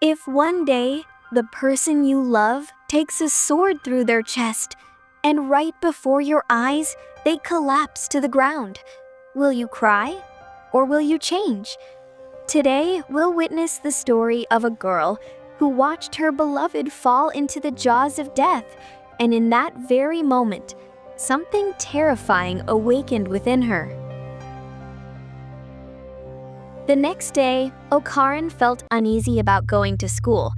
If one day the person you love takes a sword through their chest and right before your eyes they collapse to the ground, will you cry or will you change? Today we'll witness the story of a girl who watched her beloved fall into the jaws of death, and in that very moment, something terrifying awakened within her. The next day, Okarun felt uneasy about going to school.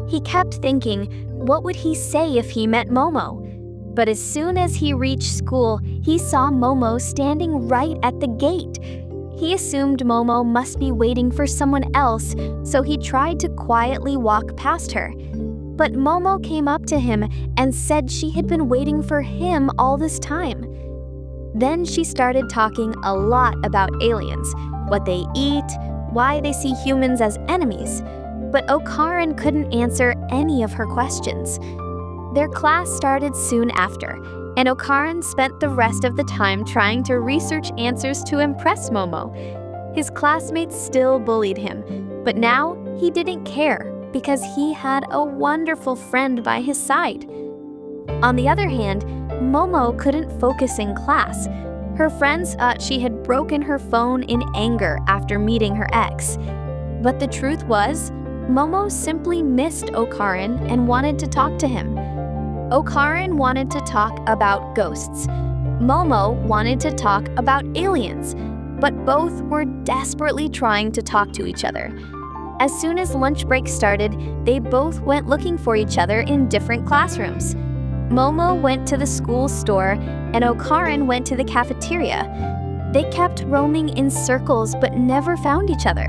He kept thinking, what would he say if he met Momo? But as soon as he reached school, he saw Momo standing right at the gate. He assumed Momo must be waiting for someone else, so he tried to quietly walk past her. But Momo came up to him and said she had been waiting for him all this time. Then she started talking a lot about aliens, what they eat, why they see humans as enemies. But Okarun couldn't answer any of her questions. Their class started soon after, and Okarun spent the rest of the time trying to research answers to impress Momo. His classmates still bullied him, but now he didn't care because he had a wonderful friend by his side. On the other hand, Momo couldn't focus in class. Her friends thought she had broken her phone in anger after meeting her ex. But the truth was, Momo simply missed Okarun and wanted to talk to him. Okarun wanted to talk about ghosts. Momo wanted to talk about aliens, but both were desperately trying to talk to each other. As soon as lunch break started, they both went looking for each other in different classrooms. Momo went to the school store and Okarun went to the cafeteria. They kept roaming in circles but never found each other.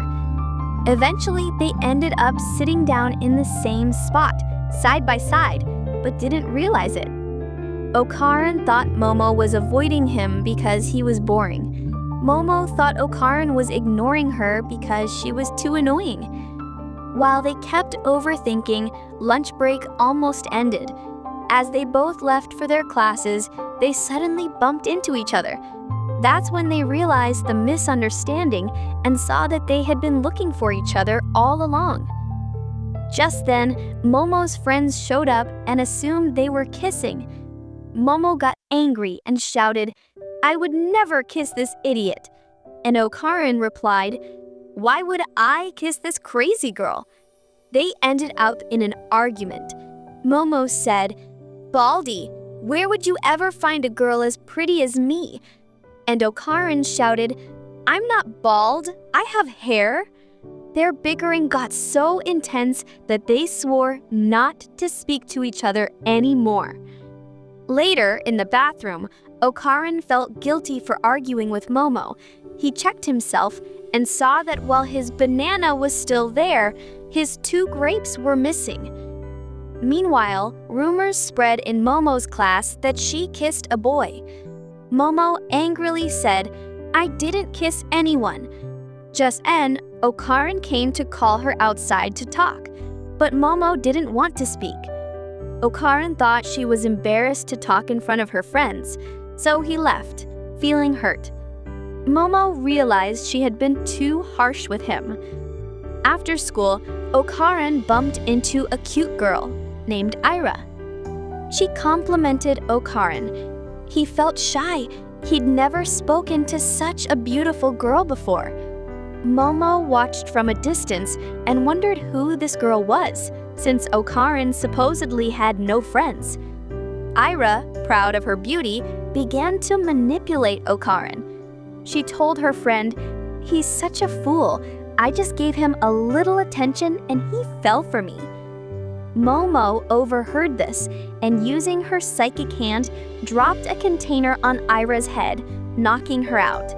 Eventually, they ended up sitting down in the same spot, side by side, but didn't realize it. Okarun thought Momo was avoiding him because he was boring. Momo thought Okarun was ignoring her because she was too annoying. While they kept overthinking, lunch break almost ended. As they both left for their classes, they suddenly bumped into each other. That's when they realized the misunderstanding and saw that they had been looking for each other all along. Just then, Momo's friends showed up and assumed they were kissing. Momo got angry and shouted, "I would never kiss this idiot." And Okarun replied, "Why would I kiss this crazy girl?" They ended up in an argument. Momo said, "Baldy, where would you ever find a girl as pretty as me?" And Okarun shouted, "I'm not bald, I have hair." Their bickering got so intense that they swore not to speak to each other anymore. Later, in the bathroom, Okarun felt guilty for arguing with Momo. He checked himself and saw that while his banana was still there, his 2 grapes were missing. Meanwhile, rumors spread in Momo's class that she kissed a boy. Momo angrily said, "I didn't kiss anyone." Just then, Okarun came to call her outside to talk, but Momo didn't want to speak. Okarun thought she was embarrassed to talk in front of her friends, so he left, feeling hurt. Momo realized she had been too harsh with him. After school, Okarun bumped into a cute girl named Aira. She complimented Okarun. He felt shy. He'd never spoken to such a beautiful girl before. Momo watched from a distance and wondered who this girl was, since Okarun supposedly had no friends. Aira, proud of her beauty, began to manipulate Okarun. She told her friend, "He's such a fool. I just gave him a little attention and he fell for me." Momo overheard this and, using her psychic hand, dropped a container on Aira's head, knocking her out.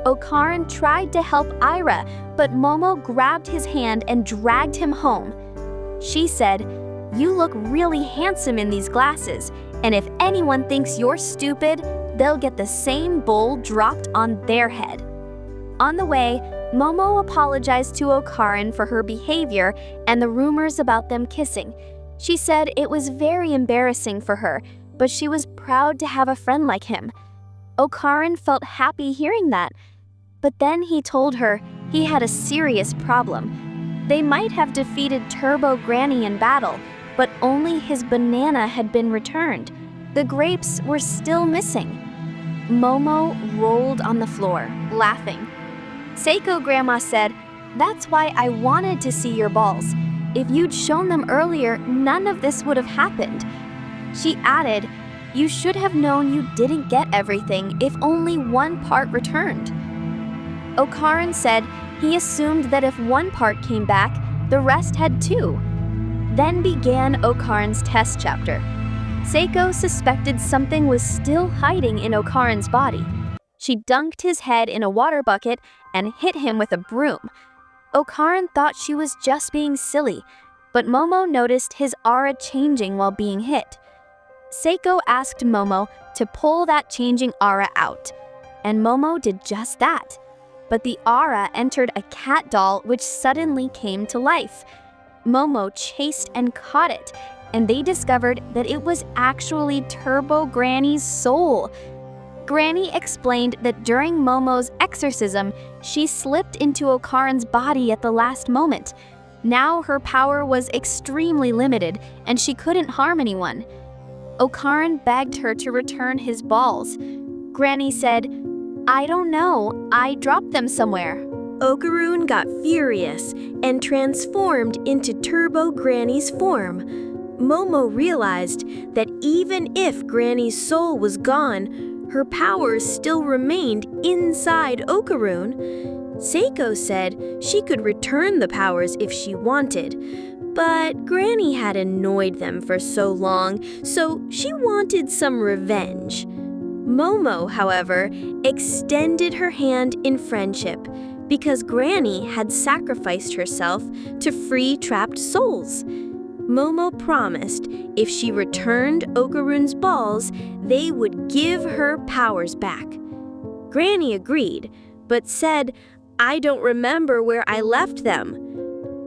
Okarun tried to help Aira, but Momo grabbed his hand and dragged him home. She said, "You look really handsome in these glasses, and if anyone thinks you're stupid, they'll get the same bowl dropped on their head." On the way, Momo apologized to Okarun for her behavior and the rumors about them kissing. She said it was very embarrassing for her, but she was proud to have a friend like him. Okarun felt happy hearing that, but then he told her he had a serious problem. They might have defeated Turbo Granny in battle, but only his banana had been returned. The grapes were still missing. Momo rolled on the floor, laughing. Seiko Grandma said, "That's why I wanted to see your balls. If you'd shown them earlier, none of this would have happened." She added, "You should have known you didn't get everything if only one part returned." Okarun said he assumed that if one part came back, the rest had too. Then began Okarun's test chapter. Seiko suspected something was still hiding in Okarun's body. She dunked his head in a water bucket and hit him with a broom. Okarun thought she was just being silly, but Momo noticed his aura changing while being hit. Seiko asked Momo to pull that changing aura out, and Momo did just that. But the aura entered a cat doll which suddenly came to life. Momo chased and caught it, and they discovered that it was actually Turbo Granny's soul. Granny explained that during Momo's exorcism, she slipped into Okarun's body at the last moment. Now her power was extremely limited, and she couldn't harm anyone. Okarun begged her to return his balls. Granny said, "I don't know, I dropped them somewhere." Okarun got furious and transformed into Turbo Granny's form. Momo realized that even if Granny's soul was gone, her powers still remained inside Okarun. Seiko said she could return the powers if she wanted, but Granny had annoyed them for so long, so she wanted some revenge. Momo, however, extended her hand in friendship because Granny had sacrificed herself to free trapped souls. Momo promised if she returned Okarun's balls, they would give her powers back. Granny agreed, but said, "I don't remember where I left them."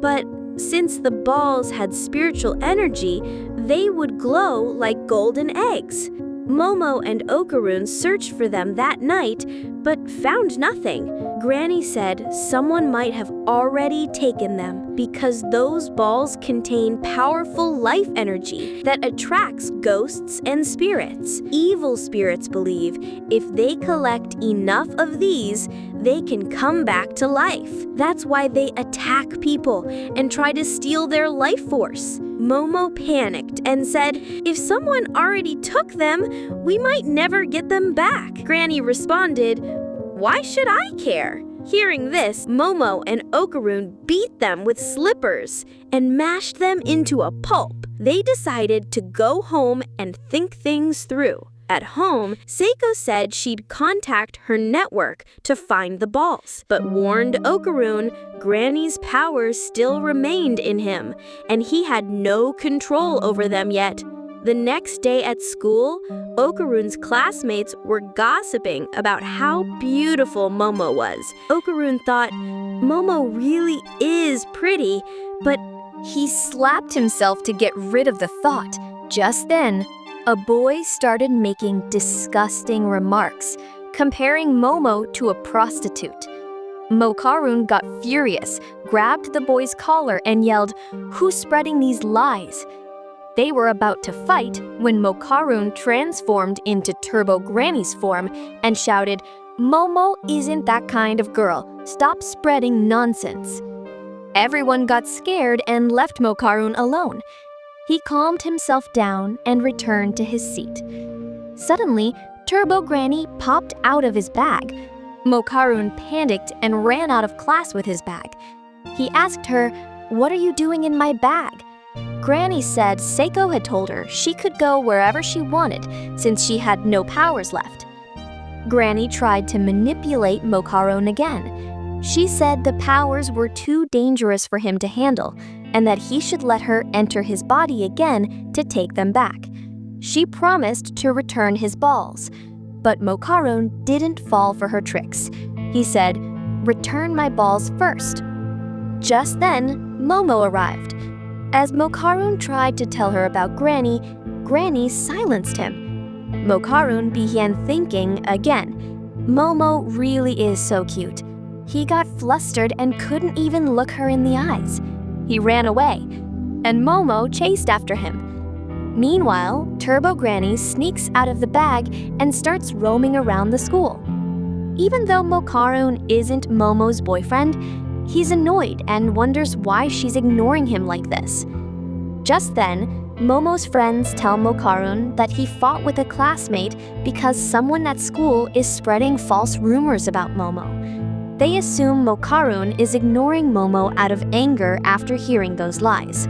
But since the balls had spiritual energy, they would glow like golden eggs. Momo and Okarun searched for them that night, but found nothing. Granny said someone might have already taken them because those balls contain powerful life energy that attracts ghosts and spirits. Evil spirits believe if they collect enough of these, they can come back to life. That's why they attack people and try to steal their life force. Momo panicked and said, "If someone already took them, we might never get them back." Granny responded, "Why should I care?" Hearing this, Momo and Okarun beat them with slippers and mashed them into a pulp. They decided to go home and think things through. At home, Seiko said she'd contact her network to find the balls, but warned Okarun Granny's powers still remained in him, and he had no control over them yet. The next day at school, Okarun's classmates were gossiping about how beautiful Momo was. Okarun thought, Momo really is pretty, but he slapped himself to get rid of the thought. Just then, a boy started making disgusting remarks, comparing Momo to a prostitute. Okarun got furious, grabbed the boy's collar and yelled, "Who's spreading these lies?" They were about to fight when Okarun transformed into Turbo Granny's form and shouted, "Momo isn't that kind of girl. Stop spreading nonsense." Everyone got scared and left Okarun alone. He calmed himself down and returned to his seat. Suddenly, Turbo Granny popped out of his bag. Okarun panicked and ran out of class with his bag. He asked her, "What are you doing in my bag?" Granny said Seiko had told her she could go wherever she wanted since she had no powers left. Granny tried to manipulate Okarun again. She said the powers were too dangerous for him to handle and that he should let her enter his body again to take them back. She promised to return his balls, but Okarun didn't fall for her tricks. He said, "Return my balls first." Just then, Momo arrived. As Okarun tried to tell her about Granny, Granny silenced him. Okarun began thinking again. Momo really is so cute. he got flustered and couldn't even look her in the eyes. He ran away, and Momo chased after him. Meanwhile, Turbo Granny sneaks out of the bag and starts roaming around the school. Even though Okarun isn't Momo's boyfriend, he's annoyed and wonders why she's ignoring him like this. Just then, Momo's friends tell Okarun that he fought with a classmate because someone at school is spreading false rumors about Momo. They assume Okarun is ignoring Momo out of anger after hearing those lies.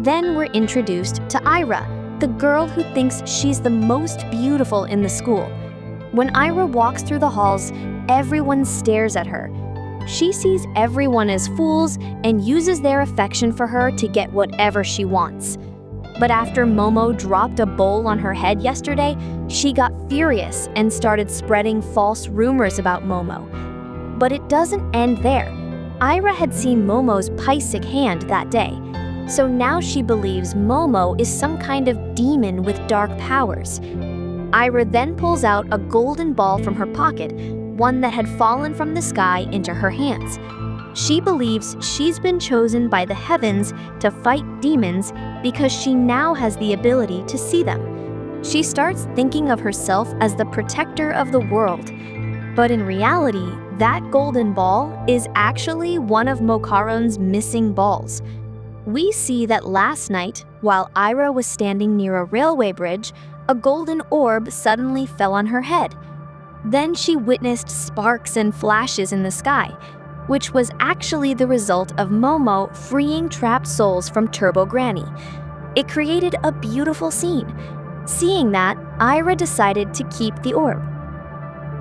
Then we're introduced to Aira, the girl who thinks she's the most beautiful in the school. When Aira walks through the halls, everyone stares at her. She sees everyone as fools and uses their affection for her to get whatever she wants. But after Momo dropped a bowl on her head yesterday, she got furious and started spreading false rumors about Momo. But it doesn't end there. Aira had seen Momo's Pisces hand that day, so now she believes Momo is some kind of demon with dark powers. Aira then pulls out a golden ball from her pocket, one that had fallen from the sky, into her hands. She believes she's been chosen by the heavens to fight demons because she now has the ability to see them. She starts thinking of herself as the protector of the world. But in reality, that golden ball is actually one of Okarun's missing balls. We see that last night, while Aira was standing near a railway bridge, a golden orb suddenly fell on her head. Then she witnessed sparks and flashes in the sky, which was actually the result of Momo freeing trapped souls from Turbo Granny. It created a beautiful scene. Seeing that, Aira decided to keep the orb.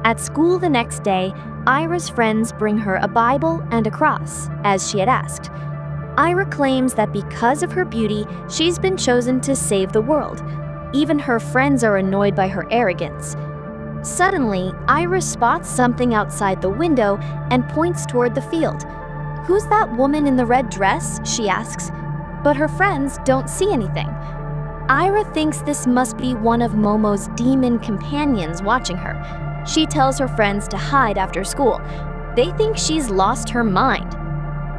At school the next day, Aira's friends bring her a Bible and a cross, as she had asked. Aira claims that because of her beauty, she's been chosen to save the world. Even her friends are annoyed by her arrogance. Suddenly, Aira spots something outside the window and points toward the field. "Who's that woman in the red dress?" she asks. But her friends don't see anything. Aira thinks this must be one of Momo's demon companions watching her. She tells her friends to hide after school. They think she's lost her mind.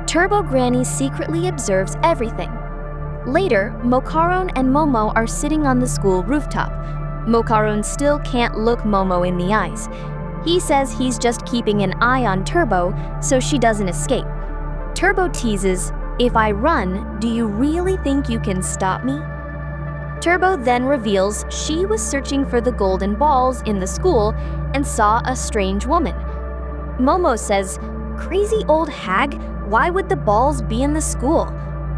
Turbo Granny secretly observes everything. Later, Okarun and Momo are sitting on the school rooftop. Okarun still can't look Momo in the eyes. He says he's just keeping an eye on Turbo so she doesn't escape. Turbo teases, "If I run, do you really think you can stop me?" Turbo then reveals she was searching for the golden balls in the school and saw a strange woman. Momo says, "Crazy old hag, why would the balls be in the school?"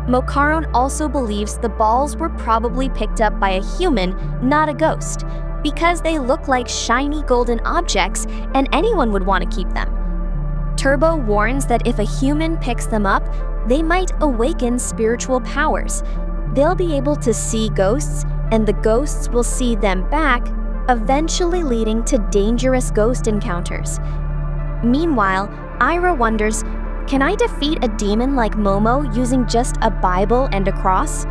Okarun also believes the balls were probably picked up by a human, not a ghost, because they look like shiny golden objects and anyone would want to keep them. Turbo warns that if a human picks them up, they might awaken spiritual powers. They'll be able to see ghosts, and the ghosts will see them back, eventually leading to dangerous ghost encounters. Meanwhile, Aira wonders, can I defeat a demon like Momo using just a Bible and a cross?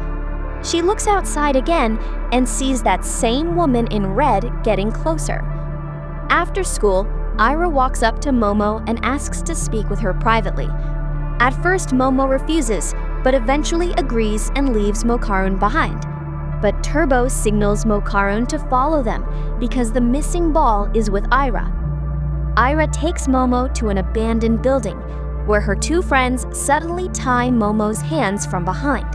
She looks outside again and sees that same woman in red getting closer. After school, Aira walks up to Momo and asks to speak with her privately. At first, Momo refuses, but eventually agrees and leaves Okarun behind. But Turbo signals Okarun to follow them because the missing ball is with Aira. Aira takes Momo to an abandoned building, where her two friends suddenly tie Momo's hands from behind.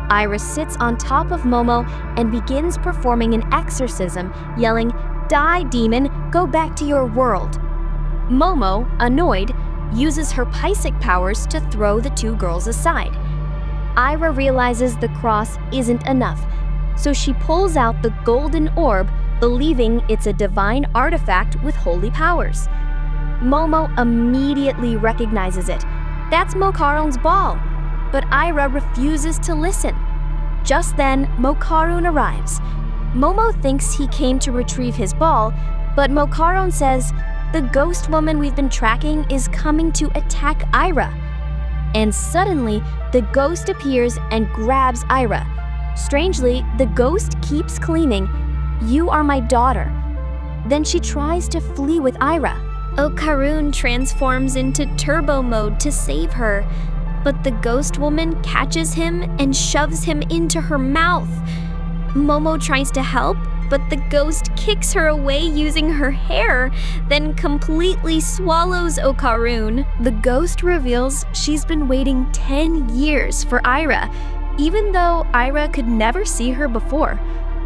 Aira sits on top of Momo and begins performing an exorcism, yelling, "Die, demon, go back to your world." Momo, annoyed, uses her Pisces powers to throw the two girls aside. Aira realizes the cross isn't enough, so she pulls out the golden orb, believing it's a divine artifact with holy powers. Momo immediately recognizes it. That's Okarun's ball. But Aira refuses to listen. Just then, Okarun arrives. Momo thinks he came to retrieve his ball, but Okarun says, "The ghost woman we've been tracking is coming to attack Aira." And suddenly, the ghost appears and grabs Aira. Strangely, the ghost keeps claiming, "You are my daughter." Then she tries to flee with Aira. Okarun transforms into turbo mode to save her, but the ghost woman catches him and shoves him into her mouth. Momo tries to help, but the ghost kicks her away using her hair, then completely swallows Okarun. The ghost reveals she's been waiting 10 years for Aira, even though Aira could never see her before.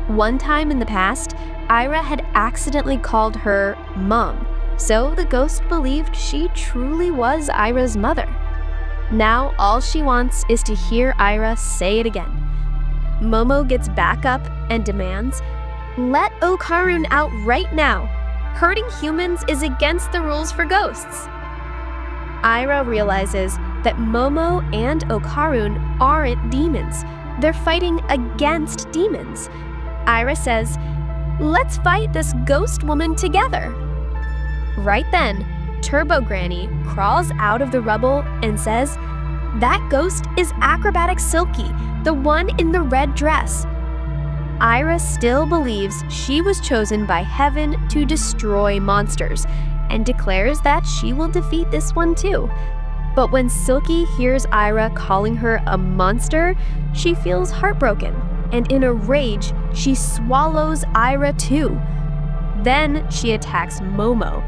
One time in the past, Aira had accidentally called her Mom, so the ghost believed she truly was Aira's mother. Now all she wants is to hear Aira say it again. Momo gets back up and demands, "Let Okarun out right now. Hurting humans is against the rules for ghosts." Aira realizes that Momo and Okarun aren't demons. They're fighting against demons. Aira says, "Let's fight this ghost woman together." Right then, Turbo Granny crawls out of the rubble and says, "That ghost is acrobatic Silky, the one in the red dress." Aira still believes she was chosen by heaven to destroy monsters and declares that she will defeat this one too. But when Silky hears Aira calling her a monster, she feels heartbroken, and in a rage, she swallows Aira too. Then she attacks Momo.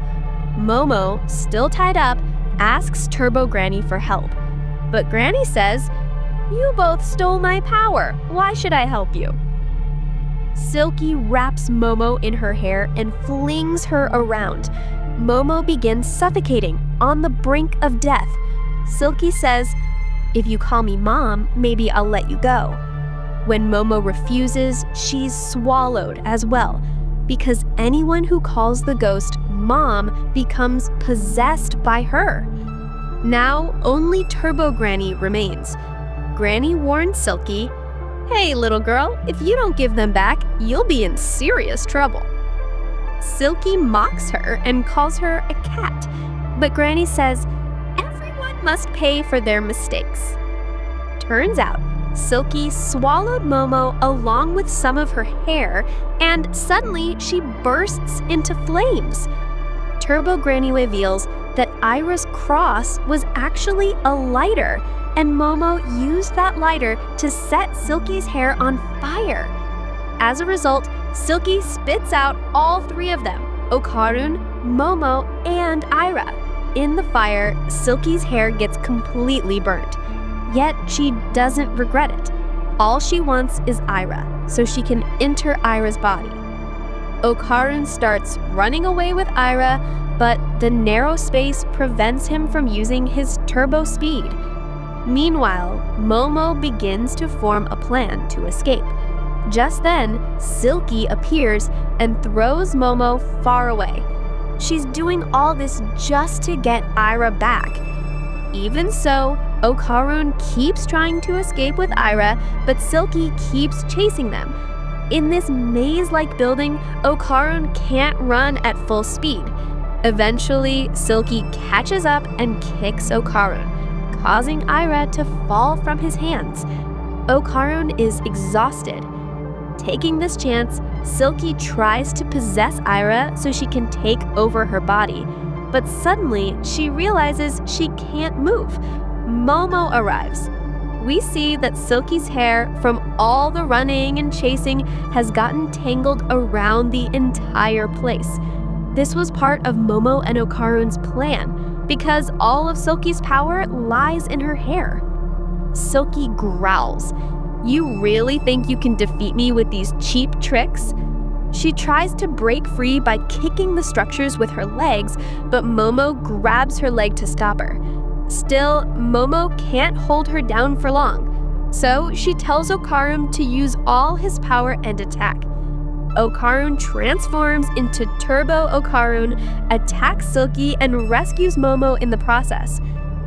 Momo, still tied up, asks Turbo Granny for help. But Granny says, "You both stole my power. Why should I help you?" Silky wraps Momo in her hair and flings her around. Momo begins suffocating, on the brink of death. Silky says, "If you call me Mom, maybe I'll let you go." When Momo refuses, she's swallowed as well, because anyone who calls the ghost Mom becomes possessed by her. Now, only Turbo Granny remains. Granny warns Silky, "Hey, little girl, if you don't give them back, you'll be in serious trouble." Silky mocks her and calls her a cat, but Granny says, "Everyone must pay for their mistakes." Turns out, Silky swallowed Momo along with some of her hair, and suddenly she bursts into flames. Turbo Granny reveals that Aira's cross was actually a lighter, and Momo used that lighter to set Silky's hair on fire. As a result, Silky spits out all three of them, Okarun, Momo, and Aira. In the fire, Silky's hair gets completely burnt. Yet she doesn't regret it. All she wants is Aira, so she can enter Aira's body. Okarun starts running away with Aira, but the narrow space prevents him from using his turbo speed. Meanwhile, Momo begins to form a plan to escape. Just then, Silky appears and throws Momo far away. She's doing all this just to get Aira back. Even so, Okarun keeps trying to escape with Aira, but Silky keeps chasing them. In this maze-like building, Okarun can't run at full speed. Eventually, Silky catches up and kicks Okarun, causing Aira to fall from his hands. Okarun is exhausted. Taking this chance, Silky tries to possess Aira so she can take over her body. But suddenly, she realizes she can't move. Momo arrives. We see that Silky's hair from all the running and chasing has gotten tangled around the entire place. This was part of Momo and Okarun's plan, because all of Silky's power lies in her hair. Silky growls, "You really think you can defeat me with these cheap tricks?" She tries to break free by kicking the structures with her legs, but Momo grabs her leg to stop her. Still, Momo can't hold her down for long, so she tells Okarun to use all his power and attack. Okarun transforms into Turbo Okarun, attacks Silky, and rescues Momo in the process.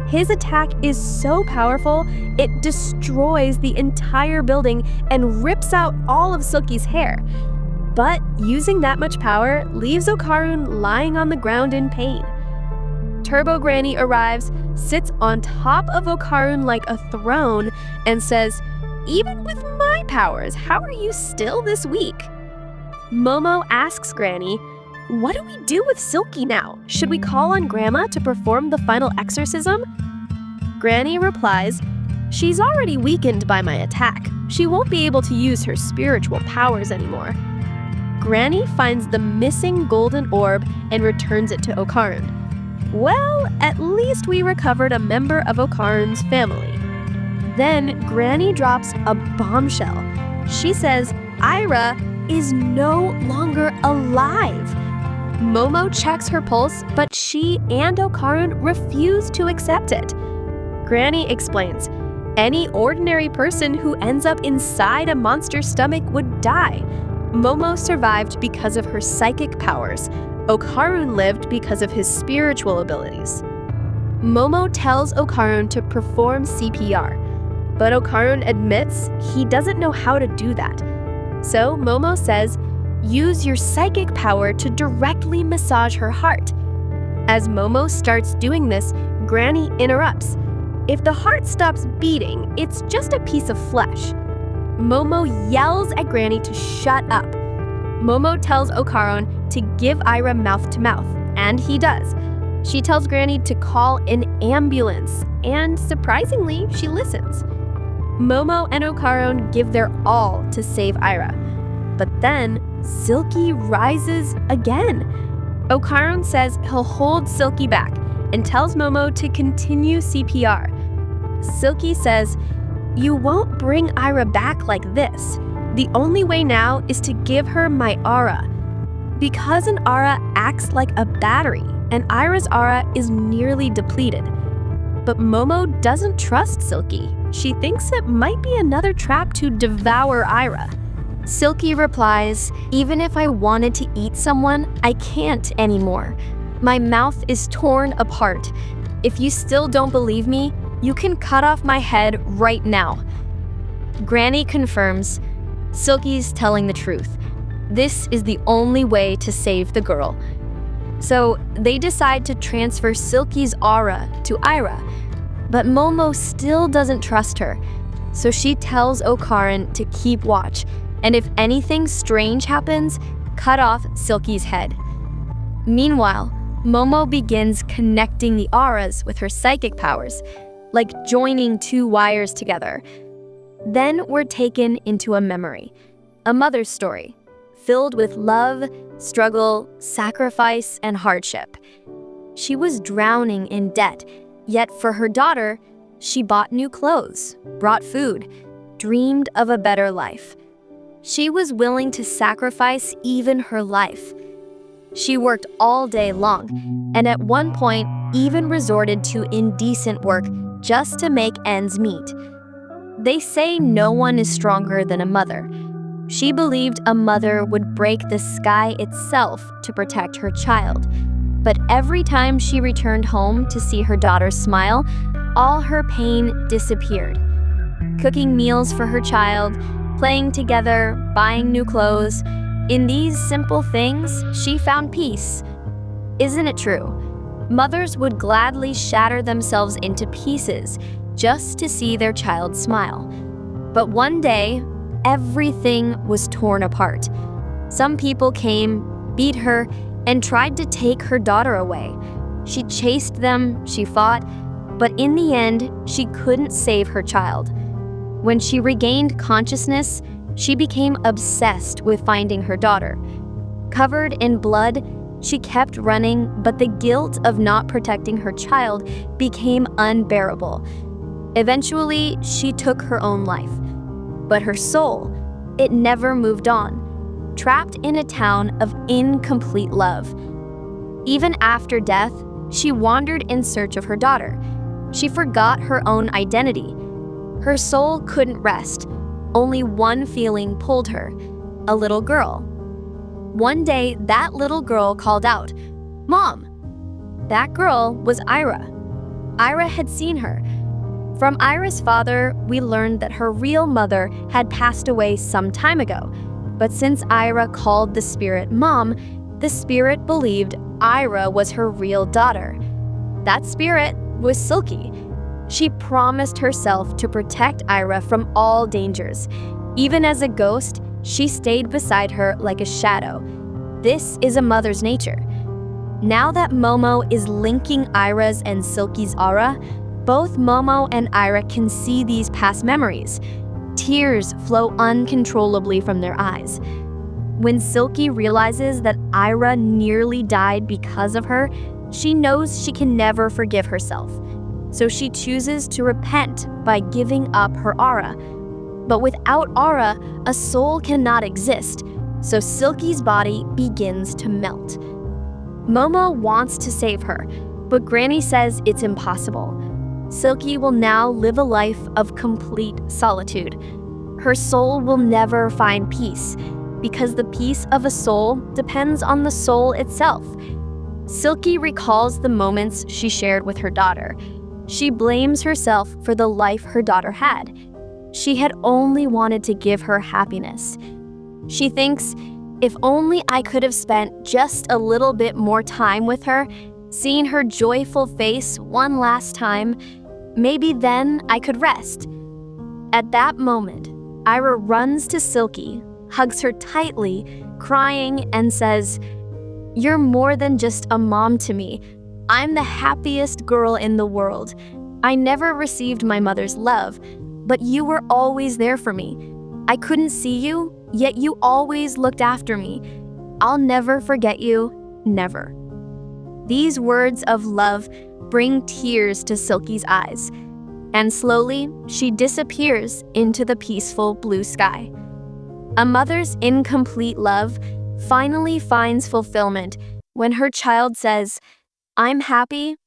His attack is so powerful, it destroys the entire building and rips out all of Silky's hair. But using that much power leaves Okarun lying on the ground in pain. Turbo Granny arrives, sits on top of Okarun like a throne, and says, "Even with my powers, how are you still this weak?" Momo asks Granny, What do we do with Silky now? Should we call on Grandma to perform the final exorcism? Granny replies, "She's already weakened by my attack. She won't be able to use her spiritual powers anymore." Granny finds the missing golden orb and returns it to Okarun. Well, at least we recovered a member of Okarun's family. Then Granny drops a bombshell. She says Aira is no longer alive. Momo checks her pulse, but she and Okarun refuse to accept it. Granny explains, any ordinary person who ends up inside a monster's stomach would die. Momo survived because of her psychic powers. Okarun lived because of his spiritual abilities. Momo tells Okarun to perform CPR, but Okarun admits he doesn't know how to do that. So Momo says, use your psychic power to directly massage her heart. As Momo starts doing this, Granny interrupts. If the heart stops beating, it's just a piece of flesh. Momo yells at Granny to shut up. Momo tells Okarun to give Aira mouth to mouth, and he does. She tells Granny to call an ambulance, and surprisingly, she listens. Momo and Okarun give their all to save Aira. But then, Silky rises again. Okarun says he'll hold Silky back and tells Momo to continue CPR. Silky says, "You won't bring Aira back like this. The only way now is to give her my aura." Because an aura acts like a battery, and Aira's aura is nearly depleted. But Momo doesn't trust Silky. She thinks it might be another trap to devour Aira. Silky replies, "Even if I wanted to eat someone, I can't anymore. My mouth is torn apart. If you still don't believe me, you can cut off my head right now." Granny confirms, Silky's telling the truth. This is the only way to save the girl. So they decide to transfer Silky's aura to Aira. But Momo still doesn't trust her. So she tells Okarun to keep watch, and if anything strange happens, cut off Silky's head. Meanwhile, Momo begins connecting the auras with her psychic powers, like joining two wires together. Then we're taken into a memory, a mother's story, filled with love, struggle, sacrifice, and hardship. She was drowning in debt, yet for her daughter, she bought new clothes, brought food, dreamed of a better life. She was willing to sacrifice even her life. She worked all day long, and at one point even resorted to indecent work just to make ends meet. They say no one is stronger than a mother. She believed a mother would break the sky itself to protect her child. But every time she returned home to see her daughter smile, all her pain disappeared. Cooking meals for her child, playing together, buying new clothes. In these simple things, she found peace. Isn't it true? Mothers would gladly shatter themselves into pieces just to see their child smile. But one day, everything was torn apart. Some people came, beat her, and tried to take her daughter away. She chased them, she fought, but in the end, she couldn't save her child. When she regained consciousness, she became obsessed with finding her daughter. Covered in blood, she kept running, but the guilt of not protecting her child became unbearable. Eventually, she took her own life. But her soul, it never moved on, trapped in a town of incomplete love. Even after death, she wandered in search of her daughter. She forgot her own identity. Her soul couldn't rest. Only one feeling pulled her, a little girl. One day, that little girl called out, "Mom!" That girl was Aira. Aira had seen her. From Aira's father, we learned that her real mother had passed away some time ago. But since Aira called the spirit Mom, the spirit believed Aira was her real daughter. That spirit was Silky. She promised herself to protect Aira from all dangers. Even as a ghost, she stayed beside her like a shadow. This is a mother's nature. Now that Momo is linking Aira's and Silky's aura, both Momo and Aira can see these past memories. Tears flow uncontrollably from their eyes. When Silky realizes that Aira nearly died because of her, she knows she can never forgive herself. So she chooses to repent by giving up her aura. But without aura, a soul cannot exist, so Silky's body begins to melt. Momo wants to save her, but Granny says it's impossible. Silky will now live a life of complete solitude. Her soul will never find peace, because the peace of a soul depends on the soul itself. Silky recalls the moments she shared with her daughter. She blames herself for the life her daughter had. She had only wanted to give her happiness. She thinks, if only I could have spent just a little bit more time with her, seen her joyful face one last time, maybe then I could rest. At that moment, Aira runs to Silky, hugs her tightly, crying, and says, "You're more than just a mom to me. I'm the happiest girl in the world. I never received my mother's love, but you were always there for me. I couldn't see you, yet you always looked after me. I'll never forget you, never." These words of love bring tears to Silky's eyes, and slowly she disappears into the peaceful blue sky. A mother's incomplete love finally finds fulfillment when her child says, "I'm happy